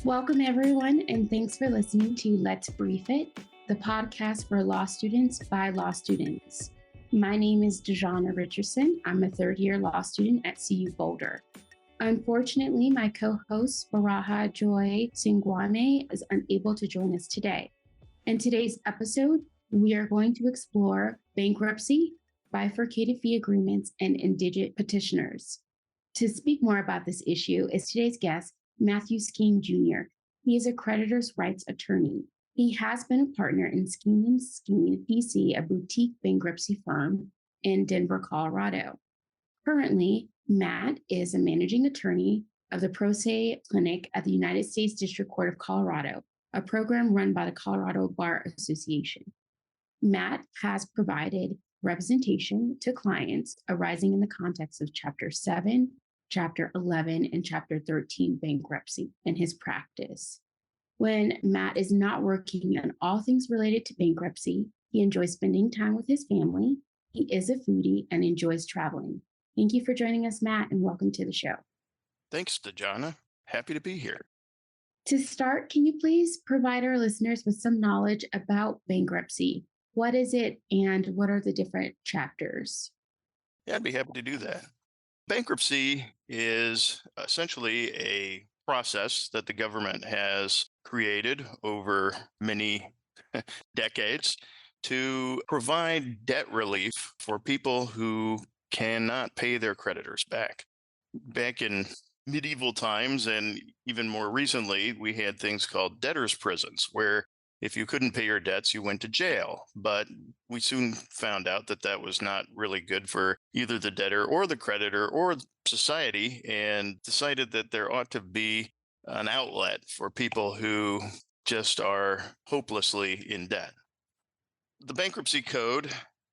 Welcome, everyone, and thanks for listening to Let's Brief It, the podcast for law students by law students. My name is DaJonna Richardson. I'm a third-year law student at CU Boulder. Unfortunately, my co-host, Baraha Joy Singwane, is unable to join us today. In today's episode, we are going to explore bankruptcy, bifurcated fee agreements, and indigent petitioners. To speak more about this issue is today's guest, Matthew Skeen Jr. He is a creditor's rights attorney. He has been a partner in Skeen Skeen PC, a boutique bankruptcy firm in Denver, Colorado. Currently, Matt is a managing attorney of the Pro Se Clinic at the United States District Court of Colorado, a program run by the Colorado Bar Association. Matt has provided representation to clients arising in the context of Chapter 7, Chapter 11, and Chapter 13 bankruptcy in his practice. When Matt is not working on all things related to bankruptcy, he enjoys spending time with his family. He is a foodie and enjoys traveling. Thank you for joining us, Matt, and welcome to the show. Thanks, DaJonna. Happy to be here. To start, can you please provide our listeners with some knowledge about bankruptcy? What is it, and what are the different chapters? Yeah, I'd be happy to do that. Bankruptcy is essentially a process that the government has created over many decades to provide debt relief for people who cannot pay their creditors back. Back in medieval times, and even more recently, we had things called debtors' prisons, where if you couldn't pay your debts, you went to jail. But we soon found out that that was not really good for either the debtor or the creditor or society, and decided that there ought to be an outlet for people who just are hopelessly in debt. The bankruptcy code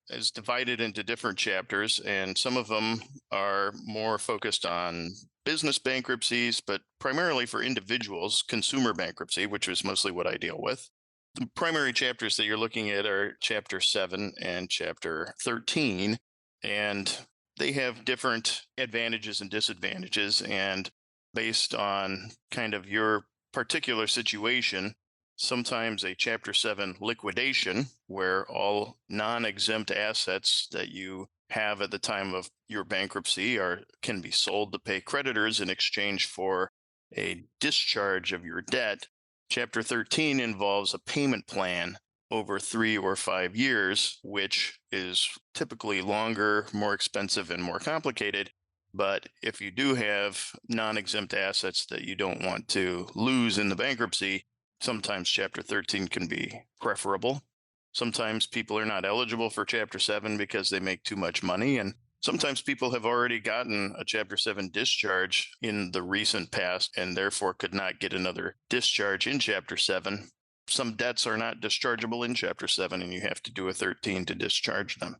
is divided into different chapters, and some of them are more focused on business bankruptcies, but primarily for individuals, consumer bankruptcy, which is mostly what I deal with. The primary chapters that you're looking at are Chapter 7 and Chapter 13, and they have different advantages and disadvantages, and based on kind of your particular situation, sometimes a Chapter 7 liquidation, where all non-exempt assets that you have at the time of your bankruptcy can be sold to pay creditors in exchange for a discharge of your debt. Chapter 13 involves a payment plan over 3 or 5 years, which is typically longer, more expensive, and more complicated. But if you do have non-exempt assets that you don't want to lose in the bankruptcy, sometimes Chapter 13 can be preferable. Sometimes people are not eligible for Chapter 7 because they make too much money, and sometimes people have already gotten a Chapter 7 discharge in the recent past and therefore could not get another discharge in Chapter 7. Some debts are not dischargeable in Chapter 7, and you have to do a 13 to discharge them.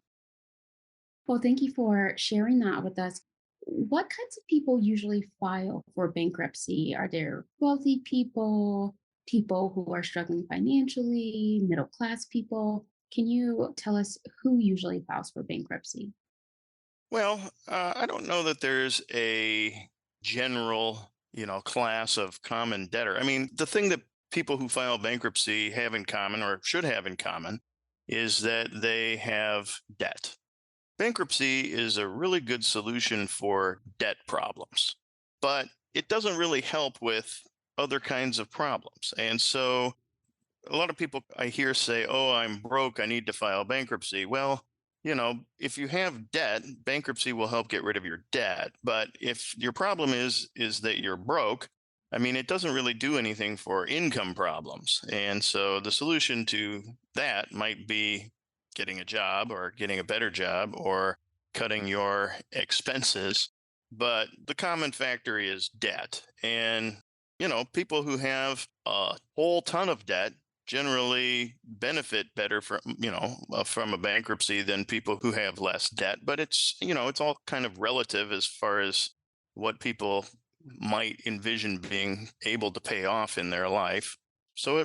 Well, thank you for sharing that with us. What kinds of people usually file for bankruptcy? Are there wealthy people, people who are struggling financially, middle-class people? Can you tell us who usually files for bankruptcy? Well, I don't know that there's a general, class of common debtor. I mean, the thing that people who file bankruptcy have in common, or should have in common, is that they have debt. Bankruptcy is a really good solution for debt problems, but it doesn't really help with other kinds of problems. And so a lot of people I hear say, "Oh, I'm broke, I need to file bankruptcy." Well, if you have debt, bankruptcy will help get rid of your debt. But if your problem is that you're broke, I mean, it doesn't really do anything for income problems. And so the solution to that might be getting a job or getting a better job or cutting your expenses. But the common factor is debt. And, people who have a whole ton of debt generally benefit better from a bankruptcy than people who have less debt. But it's all kind of relative as far as what people might envision being able to pay off in their life. So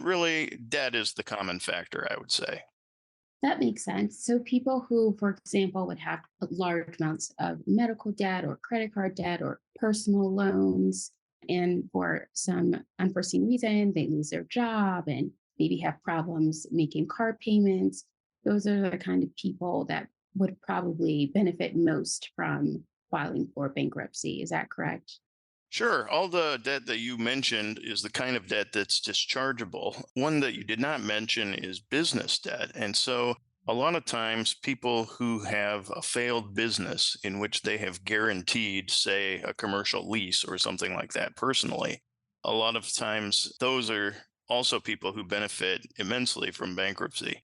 debt is the common factor, I would say. That makes sense. So people who, for example, would have large amounts of medical debt or credit card debt or personal loans, and for some unforeseen reason, they lose their job and maybe have problems making car payments. Those are the kind of people that would probably benefit most from filing for bankruptcy. Is that correct? Sure. All the debt that you mentioned is the kind of debt that's dischargeable. One that you did not mention is business debt. And so a lot of times people who have a failed business in which they have guaranteed, say, a commercial lease or something like that personally, a lot of times those are also people who benefit immensely from bankruptcy.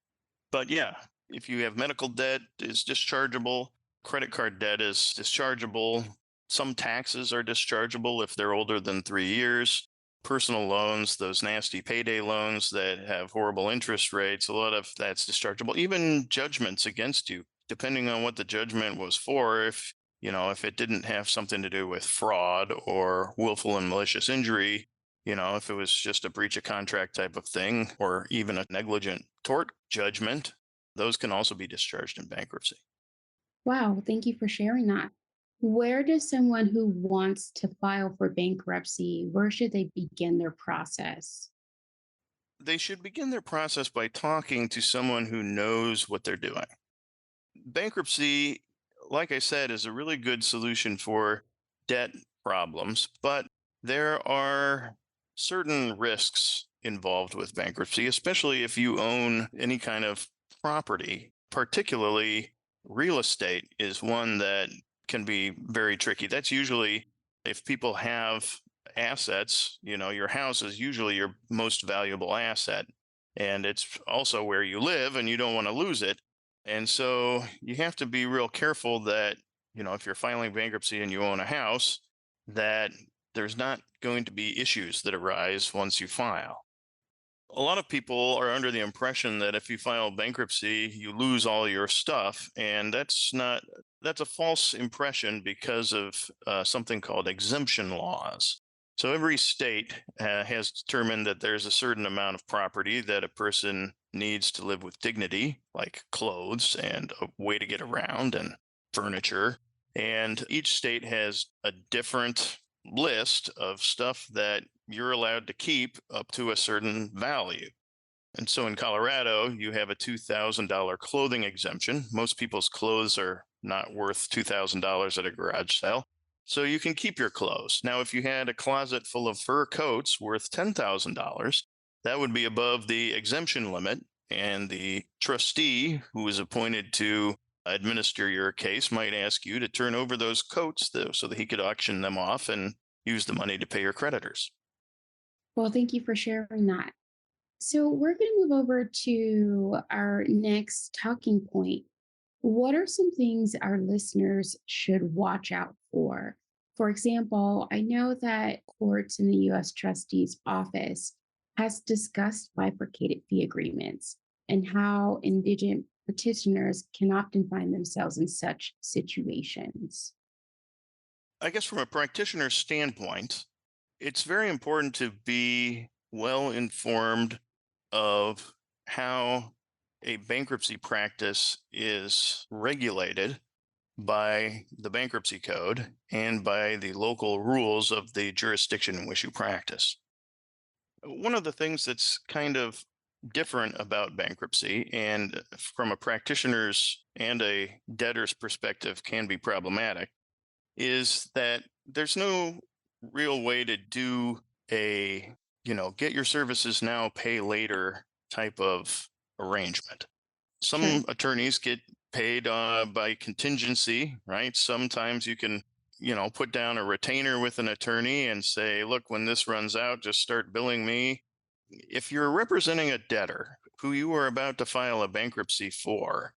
But yeah, if you have medical debt is dischargeable, credit card debt is dischargeable. Some taxes are dischargeable if they're older than 3 years. Personal loans, those nasty payday loans that have horrible interest rates, a lot of that's dischargeable. Even judgments against you, depending on what the judgment was for, if it didn't have something to do with fraud or willful and malicious injury, if it was just a breach of contract type of thing, or even a negligent tort judgment, those can also be discharged in bankruptcy. Wow, thank you for sharing that. Where does someone who wants to file for bankruptcy, where should they begin their process? They should begin their process by talking to someone who knows what they're doing. Bankruptcy, like I said, is a really good solution for debt problems, but there are certain risks involved with bankruptcy, especially if you own any kind of property. Particularly, real estate is one that can be very tricky. That's usually if people have assets, your house is usually your most valuable asset. And it's also where you live, and you don't want to lose it. And so you have to be real careful that, if you're filing bankruptcy and you own a house, that there's not going to be issues that arise once you file. A lot of people are under the impression that if you file bankruptcy, you lose all your stuff. And that's a false impression because of something called exemption laws. So every state has determined that there's a certain amount of property that a person needs to live with dignity, like clothes and a way to get around and furniture. And each state has a different list of stuff that you're allowed to keep up to a certain value. And so in Colorado, you have a $2,000 clothing exemption. Most people's clothes are not worth $2,000 at a garage sale. So you can keep your clothes. Now, if you had a closet full of fur coats worth $10,000, that would be above the exemption limit. And the trustee who is appointed to administer your case might ask you to turn over those coats so that he could auction them off and use the money to pay your creditors. Well, thank you for sharing that. So, we're going to move over to our next talking point. What are some things our listeners should watch out for? For example, I know that courts in the U.S. Trustee's office has discussed bifurcated fee agreements and how indigent petitioners can often find themselves in such situations. I guess from a practitioner's standpoint, it's very important to be well informed of how a bankruptcy practice is regulated by the bankruptcy code and by the local rules of the jurisdiction in which you practice. One of the things that's kind of different about bankruptcy, and from a practitioner's and a debtor's perspective can be problematic, is that there's no real way to do a, get your services now, pay later type of arrangement. Sure. Some attorneys get paid by contingency, right? Sometimes you can, put down a retainer with an attorney and say, look, when this runs out, just start billing me. If you're representing a debtor who you are about to file a bankruptcy for,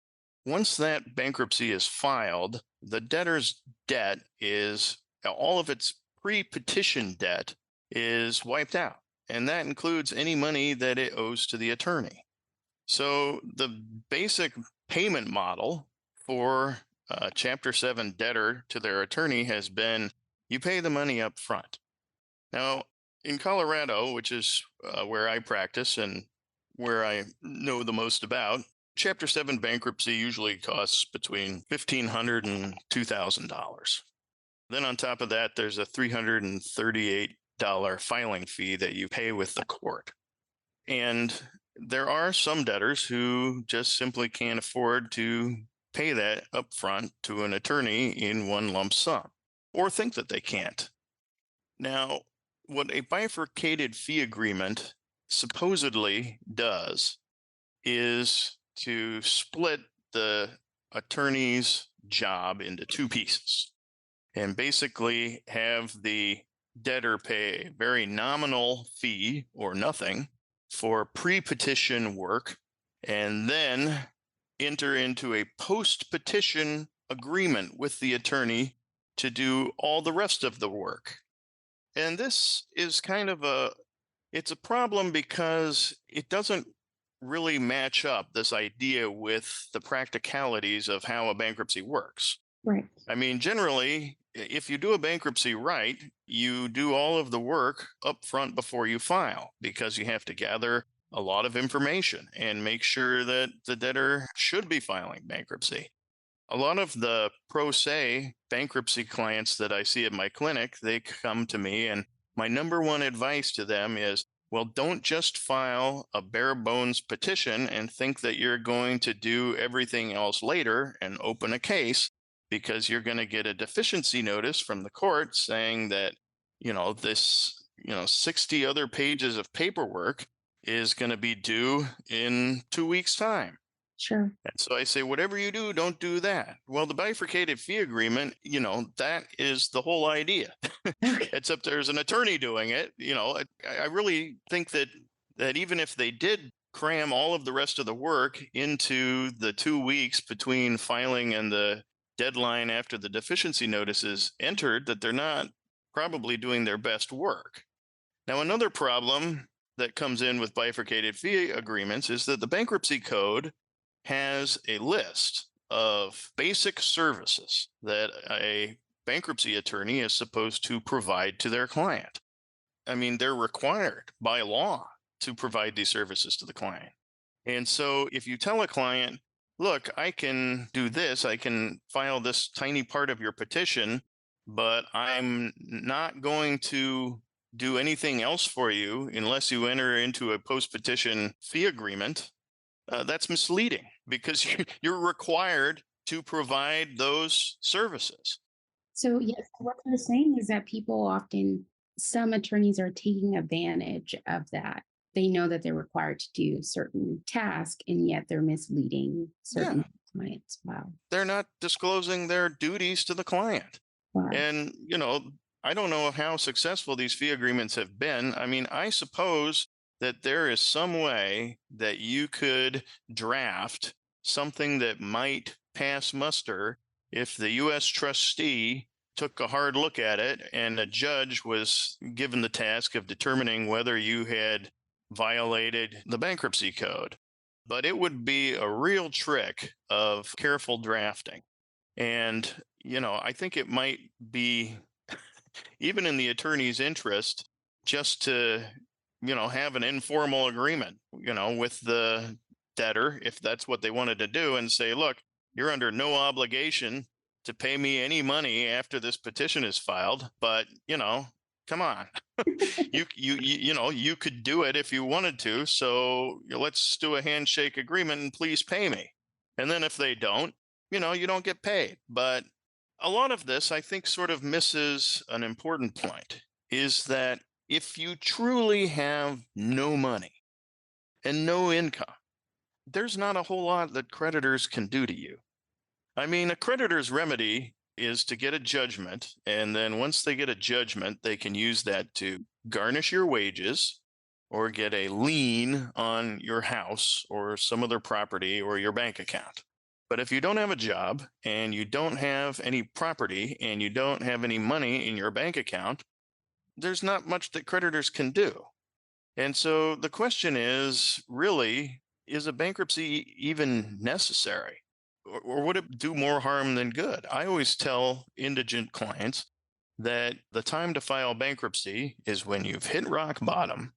once that bankruptcy is filed, the debtor's debt is all of its pre-petition debt is wiped out. And that includes any money that it owes to the attorney. So the basic payment model for Chapter 7 debtor to their attorney has been you pay the money up front. Now, in Colorado, which is where I practice and where I know the most about, Chapter 7 bankruptcy usually costs between $1,500 and $2,000. Then on top of that, there's a $338 filing fee that you pay with the court. And there are some debtors who just simply can't afford to pay that upfront to an attorney in one lump sum, or think that they can't. Now, what a bifurcated fee agreement supposedly does is to split the attorney's job into two pieces and basically have the debtor pay a very nominal fee or nothing for pre-petition work and then enter into a post-petition agreement with the attorney to do all the rest of the work. And this is kind of it's a problem because it doesn't really match up, this idea, with the practicalities of how a bankruptcy works. Right. I mean, generally, if you do a bankruptcy right, you do all of the work up front before you file, because you have to gather a lot of information and make sure that the debtor should be filing bankruptcy. A lot of the pro se bankruptcy clients that I see at my clinic, they come to me, and my number one advice to them is, well, don't just file a bare bones petition and think that you're going to do everything else later and open a case, because you're going to get a deficiency notice from the court saying that, this, 60 other pages of paperwork is going to be due in 2 weeks' time. Sure. And so I say, whatever you do, don't do that. Well, the bifurcated fee agreement, that is the whole idea. Except there's an attorney doing it. I really think that even if they did cram all of the rest of the work into the 2 weeks between filing and the deadline after the deficiency notice is entered, that they're not probably doing their best work. Now, another problem that comes in with bifurcated fee agreements is that the bankruptcy code has a list of basic services that a bankruptcy attorney is supposed to provide to their client. I mean, they're required by law to provide these services to the client. And so if you tell a client, look, I can do this, I can file this tiny part of your petition, but I'm not going to do anything else for you unless you enter into a post-petition fee agreement, that's misleading, because you're required to provide those services. So, yes, what you're saying is that some attorneys are taking advantage of that. They know that they're required to do certain tasks, and yet they're misleading certain clients. Wow. They're not disclosing their duties to the client. Wow. And, I don't know how successful these fee agreements have been. I mean, I suppose that there is some way that you could draft something that might pass muster if the U.S. trustee took a hard look at it and a judge was given the task of determining whether you had violated the bankruptcy code. But it would be a real trick of careful drafting. And, I think it might be even in the attorney's interest just to, have an informal agreement, with the debtor, if that's what they wanted to do, and say, look, you're under no obligation to pay me any money after this petition is filed, but, come on, you could do it if you wanted to. So let's do a handshake agreement and please pay me. And then if they don't, you don't get paid. But a lot of this, I think, sort of misses an important point, is that if you truly have no money and no income, there's not a whole lot that creditors can do to you. I mean, a creditor's remedy is to get a judgment, and then once they get a judgment, they can use that to garnish your wages or get a lien on your house or some other property or your bank account. But if you don't have a job and you don't have any property and you don't have any money in your bank account, there's not much that creditors can do. And so the question is, really, is a bankruptcy even necessary? Or would it do more harm than good? I always tell indigent clients that the time to file bankruptcy is when you've hit rock bottom,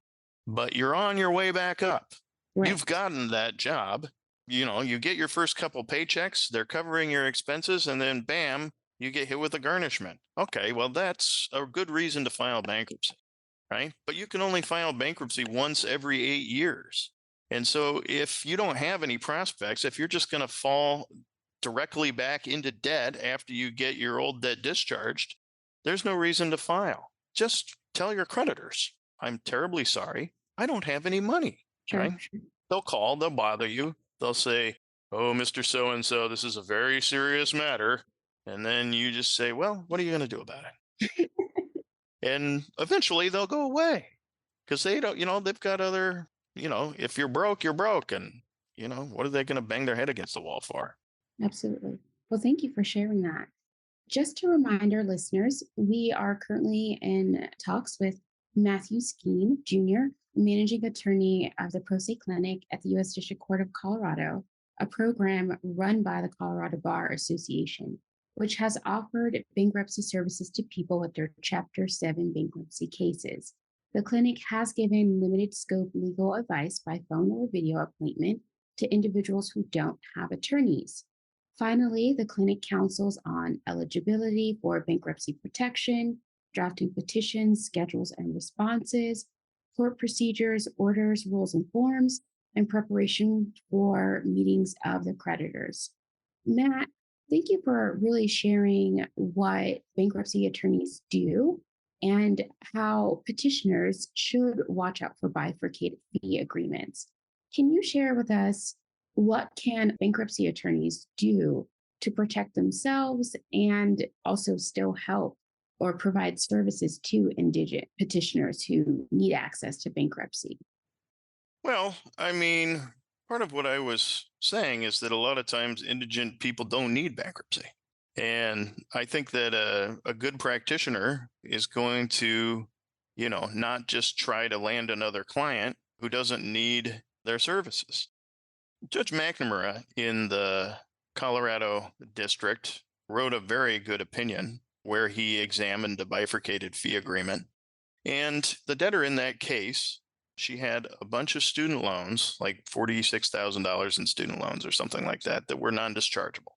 but you're on your way back up. Right. You've gotten that job. You get your first couple paychecks, they're covering your expenses, and then bam, you get hit with a garnishment. Okay, well, that's a good reason to file bankruptcy. right? But you can only file bankruptcy once every 8 years. And so if you don't have any prospects, if you're just going to fall directly back into debt after you get your old debt discharged, there's no reason to file. Just tell your creditors, I'm terribly sorry. I don't have any money, Sure, right? sure. They'll call, they'll bother you. They'll say, oh, Mr. So-and-so, this is a very serious matter. And then you just say, well, what are you going to do about it? And eventually they'll go away because they don't, they've got other, if you're broke, you're broke. And, what are they going to bang their head against the wall for? Absolutely. Well, thank you for sharing that. Just to remind our listeners, we are currently in talks with Matthew Skeen Jr., managing attorney of the Pro Se Clinic at the U.S. District Court of Colorado, a program run by the Colorado Bar Association, which has offered bankruptcy services to people with their Chapter 7 bankruptcy cases. The clinic has given limited scope legal advice by phone or video appointment to individuals who don't have attorneys. Finally, the clinic counsels on eligibility for bankruptcy protection, drafting petitions, schedules and responses, court procedures, orders, rules, and forms, and preparation for meetings of the creditors. Matt, thank you for really sharing what bankruptcy attorneys do and how petitioners should watch out for bifurcated fee agreements. Can you share with us what can bankruptcy attorneys do to protect themselves and also still help or provide services to indigent petitioners who need access to bankruptcy? Well, part of what I was saying is that a lot of times indigent people don't need bankruptcy. And I think that a good practitioner is going to, not just try to land another client who doesn't need their services. Judge McNamara in the Colorado district wrote a very good opinion where he examined the bifurcated fee agreement. And the debtor in that case, she had a bunch of student loans, like $46,000 in student loans or something like that, that were non-dischargeable.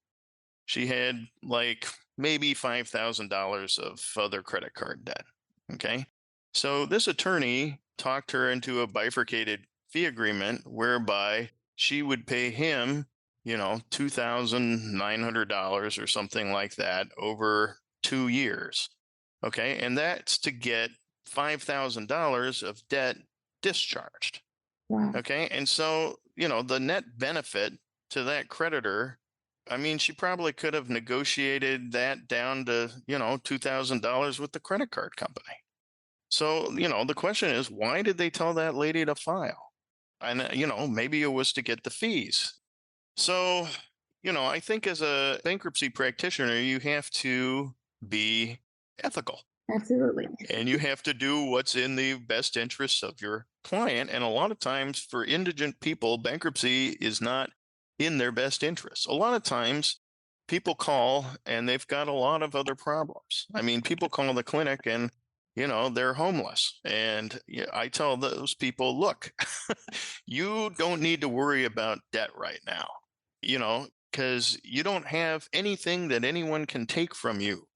She had like maybe $5,000 of other credit card debt. Okay. So this attorney talked her into a bifurcated fee agreement whereby she would pay him, $2,900 or something like that over 2 years. Okay. And that's to get $5,000 of debt discharged. Wow. Okay. And so, the net benefit to that creditor, she probably could have negotiated that down to, $2,000 with the credit card company. So, the question is, why did they tell that lady to file? And, maybe it was to get the fees. So, I think as a bankruptcy practitioner, you have to be ethical. Absolutely. And you have to do what's in the best interests of your client. And a lot of times for indigent people, bankruptcy is not in their best interests. A lot of times people call and they've got a lot of other problems. People call the clinic and, they're homeless. And I tell those people, look, you don't need to worry about debt right now, because you don't have anything that anyone can take from you.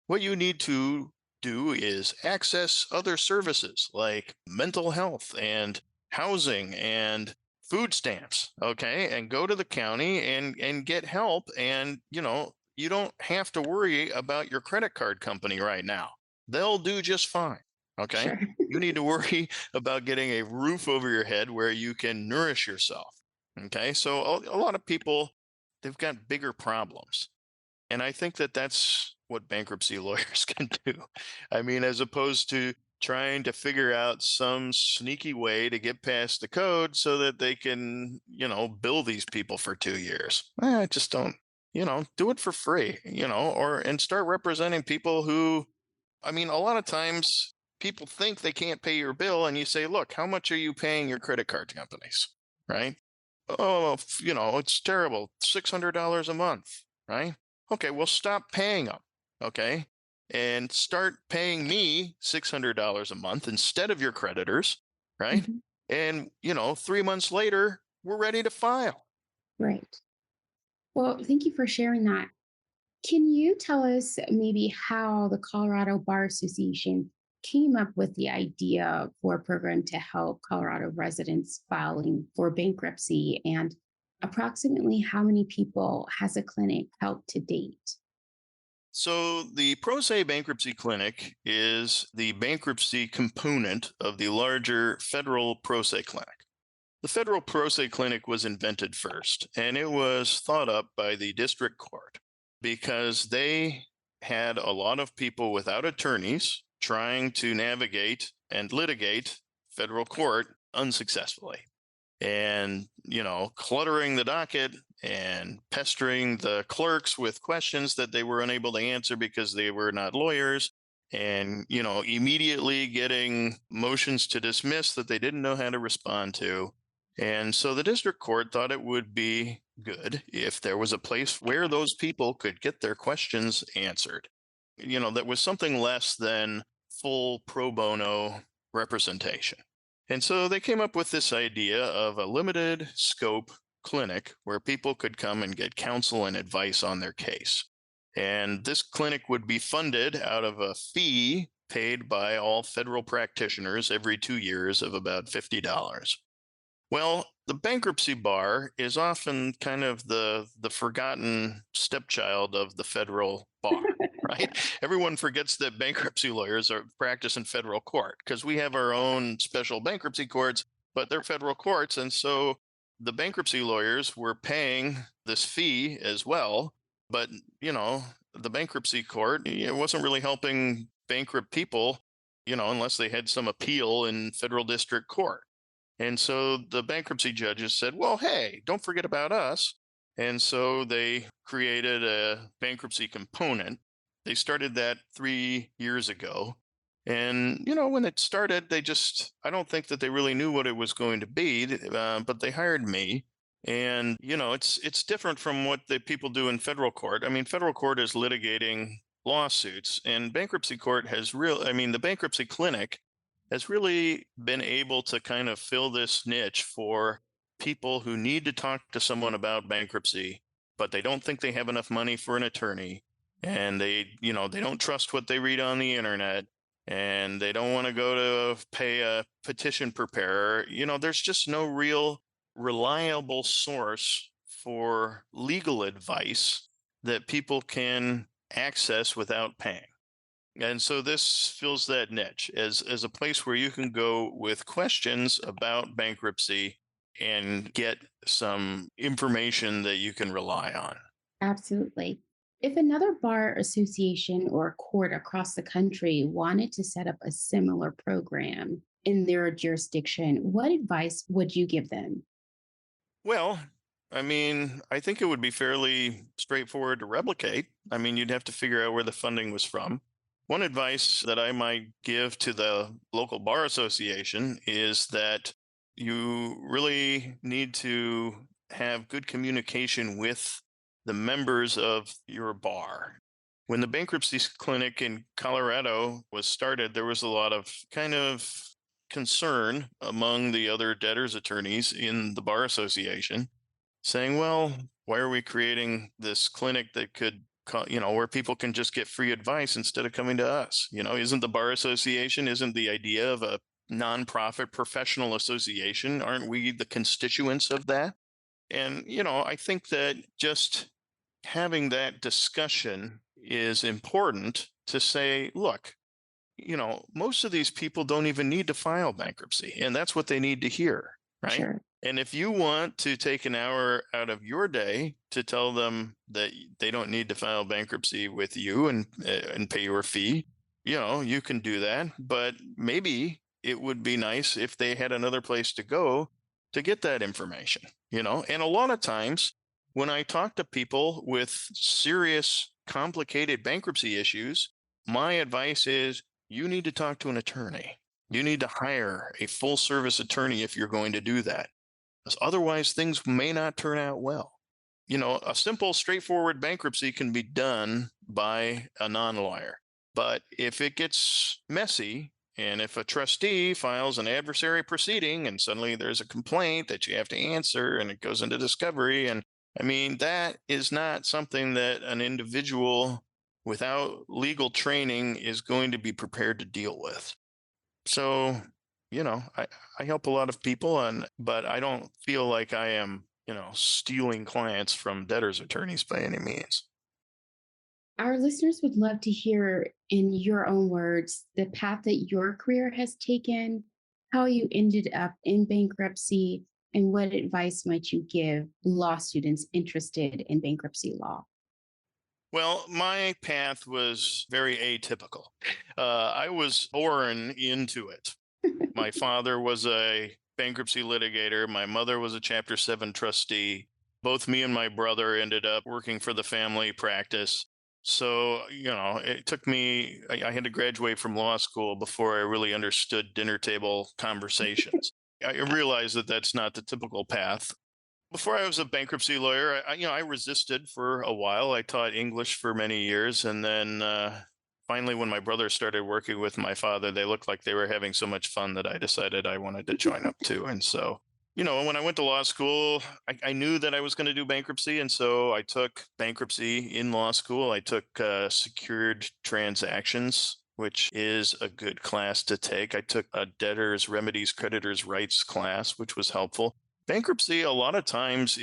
What you need to do is access other services like mental health and housing and food stamps, okay, and go to the county and get help. And you don't have to worry about your credit card company right now. They'll do just fine. Okay. Sure. You need to worry about getting a roof over your head where you can nourish yourself. Okay. So a lot of people, they've got bigger problems. And I think that that's what bankruptcy lawyers can do. As opposed to trying to figure out some sneaky way to get past the code so that they can, bill these people for 2 years. I just don't, do it for free, and start representing people who, a lot of times people think they can't pay your bill and you say, look, how much are you paying your credit card companies? Right? Oh, it's terrible. $600 a month. Right? Okay, well, stop paying them. Okay. And start paying me $600 a month instead of your creditors. Right. Mhm. And, 3 months later, we're ready to file. Right. Well, thank you for sharing that. Can you tell us maybe how the Colorado Bar Association came up with the idea for a program to help Colorado residents filing for bankruptcy? And approximately how many people has a clinic helped to date? So, the Pro Se Bankruptcy Clinic is the bankruptcy component of the larger federal Pro Se Clinic. The federal Pro Se Clinic was invented first, and it was thought up by the district court because they had a lot of people without attorneys trying to navigate and litigate federal court unsuccessfully. And, cluttering the docket and pestering the clerks with questions that they were unable to answer because they were not lawyers. And, immediately getting motions to dismiss that they didn't know how to respond to. And so the district court thought it would be good if there was a place where those people could get their questions answered. That was something less than full pro bono representation. And so they came up with this idea of a limited scope clinic where people could come and get counsel and advice on their case. And this clinic would be funded out of a fee paid by all federal practitioners every 2 years of about $50. Well, the bankruptcy bar is often kind of the forgotten stepchild of the federal bar, right? Everyone forgets that bankruptcy lawyers are practice in federal court because we have our own special bankruptcy courts, but they're federal courts. And so the bankruptcy lawyers were paying this fee as well. But, the bankruptcy court, it wasn't really helping bankrupt people, unless they had some appeal in federal district court. And so the bankruptcy judges said, well, hey, don't forget about us. And so they created a bankruptcy component. They started that 3 years ago. And, when it started, I don't think that they really knew what it was going to be, but they hired me. And, it's different from what the people do in federal court. I mean, federal court is litigating lawsuits, and bankruptcy court the bankruptcy clinic has really been able to kind of fill this niche for people who need to talk to someone about bankruptcy, but they don't think they have enough money for an attorney. And they don't trust what they read on the internet, and they don't want to go to pay a petition preparer. There's just no real reliable source for legal advice that people can access without paying. And so this fills that niche as a place where you can go with questions about bankruptcy and get some information that you can rely on. Absolutely. If another bar association or court across the country wanted to set up a similar program in their jurisdiction, what advice would you give them? Well, I think it would be fairly straightforward to replicate. You'd have to figure out where the funding was from. One advice that I might give to the local bar association is that you really need to have good communication with the members of your bar. When the bankruptcy clinic in Colorado was started, there was a lot of kind of concern among the other debtors attorneys in the bar association saying, well, why are we creating this clinic that could where people can just get free advice instead of coming to us? Isn't the bar association, isn't the idea of a nonprofit professional association? Aren't we the constituents of that? And, I think that just having that discussion is important to say, look, most of these people don't even need to file bankruptcy, and that's what they need to hear, right? Sure. And if you want to take an hour out of your day to tell them that they don't need to file bankruptcy with you and pay your fee, you can do that. But maybe it would be nice if they had another place to go to get that information, And a lot of times when I talk to people with serious, complicated bankruptcy issues, my advice is you need to talk to an attorney. You need to hire a full service attorney if you're going to do that. Because otherwise, things may not turn out well. A simple, straightforward bankruptcy can be done by a non-lawyer. But if it gets messy, and if a trustee files an adversary proceeding and suddenly there's a complaint that you have to answer and it goes into discovery, and that is not something that an individual without legal training is going to be prepared to deal with. So, I help a lot of people, but I don't feel like I am, stealing clients from debtors attorneys by any means. Our listeners would love to hear, in your own words, the path that your career has taken, how you ended up in bankruptcy, and what advice might you give law students interested in bankruptcy law? Well, my path was very atypical. I was born into it. My father was a bankruptcy litigator. My mother was a Chapter 7 trustee. Both me and my brother ended up working for the family practice. So, it took me, I had to graduate from law school before I really understood dinner table conversations. I realized that that's not the typical path. Before I was a bankruptcy lawyer, I resisted for a while. I taught English for many years, and then finally, when my brother started working with my father, they looked like they were having so much fun that I decided I wanted to join up too. And so, when I went to law school, I knew that I was going to do bankruptcy, and so I took bankruptcy in law school. I took secured transactions, which is a good class to take. I took a debtors, remedies, creditors' rights class, which was helpful. Bankruptcy a lot of times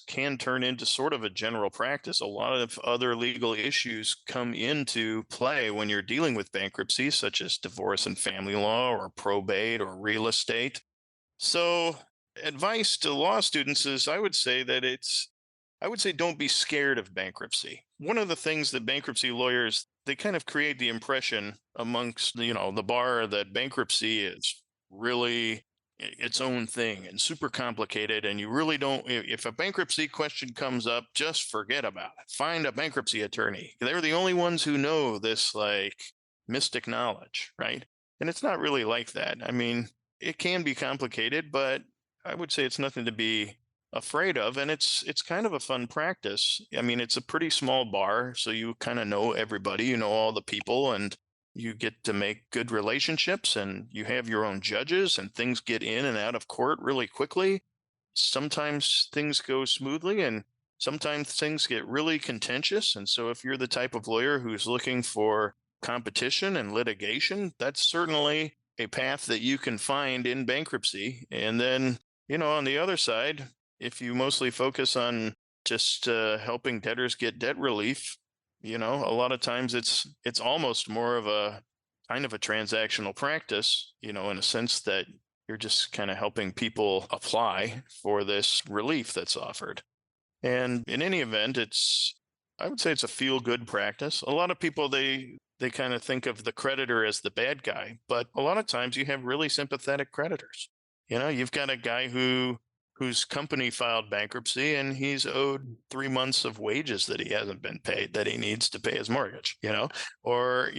can turn into sort of a general practice. A lot of other legal issues come into play when you're dealing with bankruptcy, such as divorce and family law or probate or real estate. So advice to law students is I would say don't be scared of bankruptcy. One of the things that bankruptcy lawyers, they kind of create the impression amongst, the bar that bankruptcy is really its own thing and super complicated, and you really don't, if a bankruptcy question comes up, just forget about it. Find a bankruptcy attorney. They're the only ones who know this like mystic knowledge, right? And it's not really like that. I mean, it can be complicated, but I would say it's nothing to be afraid of, and it's kind of a fun practice. I mean, it's a pretty small bar, so you kind of know everybody, you know all the people, and you get to make good relationships, and you have your own judges, and things get in and out of court really quickly. Sometimes things go smoothly, and sometimes things get really contentious. And so if you're the type of lawyer who's looking for competition and litigation, that's certainly a path that you can find in bankruptcy. And then, on the other side, if you mostly focus on just helping debtors get debt relief, a lot of times it's almost more of a kind of a transactional practice, in a sense that you're just kind of helping people apply for this relief that's offered. And in any event, I would say it's a feel-good practice. A lot of people, they kind of think of the creditor as the bad guy, but a lot of times you have really sympathetic creditors. You've got a guy whose company filed bankruptcy, and he's owed 3 months of wages that he hasn't been paid, that he needs to pay his mortgage, or,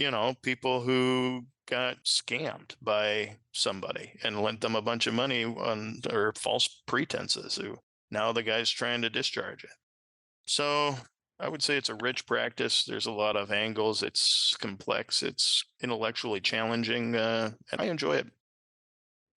people who got scammed by somebody and lent them a bunch of money or false pretenses, who now the guy's trying to discharge it. So I would say it's a rich practice. There's a lot of angles. It's complex. It's intellectually challenging, and I enjoy it.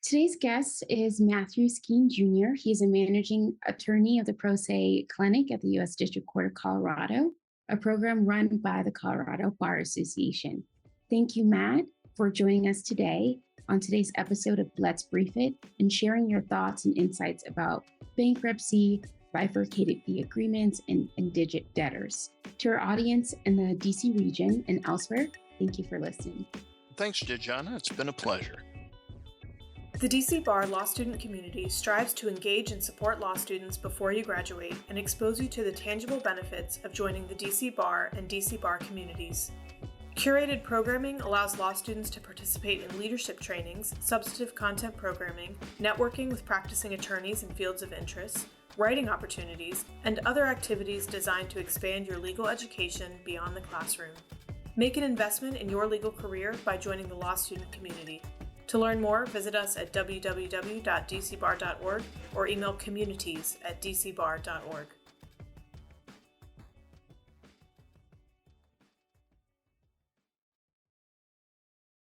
Today's guest is Matthew Skeen Jr. He's a managing attorney of the Pro Se Clinic at the U.S. District Court of Colorado, a program run by the Colorado Bar Association. Thank you, Matt, for joining us today on today's episode of Let's Brief It and sharing your thoughts and insights about bankruptcy, bifurcated fee agreements, and indigent debtors. To our audience in the DC region and elsewhere, thank you for listening. Thanks, DaJonna. It's been a pleasure. The DC Bar law student community strives to engage and support law students before you graduate and expose you to the tangible benefits of joining the DC Bar and DC Bar communities. Curated programming allows law students to participate in leadership trainings, substantive content programming, networking with practicing attorneys in fields of interest, writing opportunities, and other activities designed to expand your legal education beyond the classroom. Make an investment in your legal career by joining the law student community. To learn more, visit us at www.dcbar.org or email communities@dcbar.org.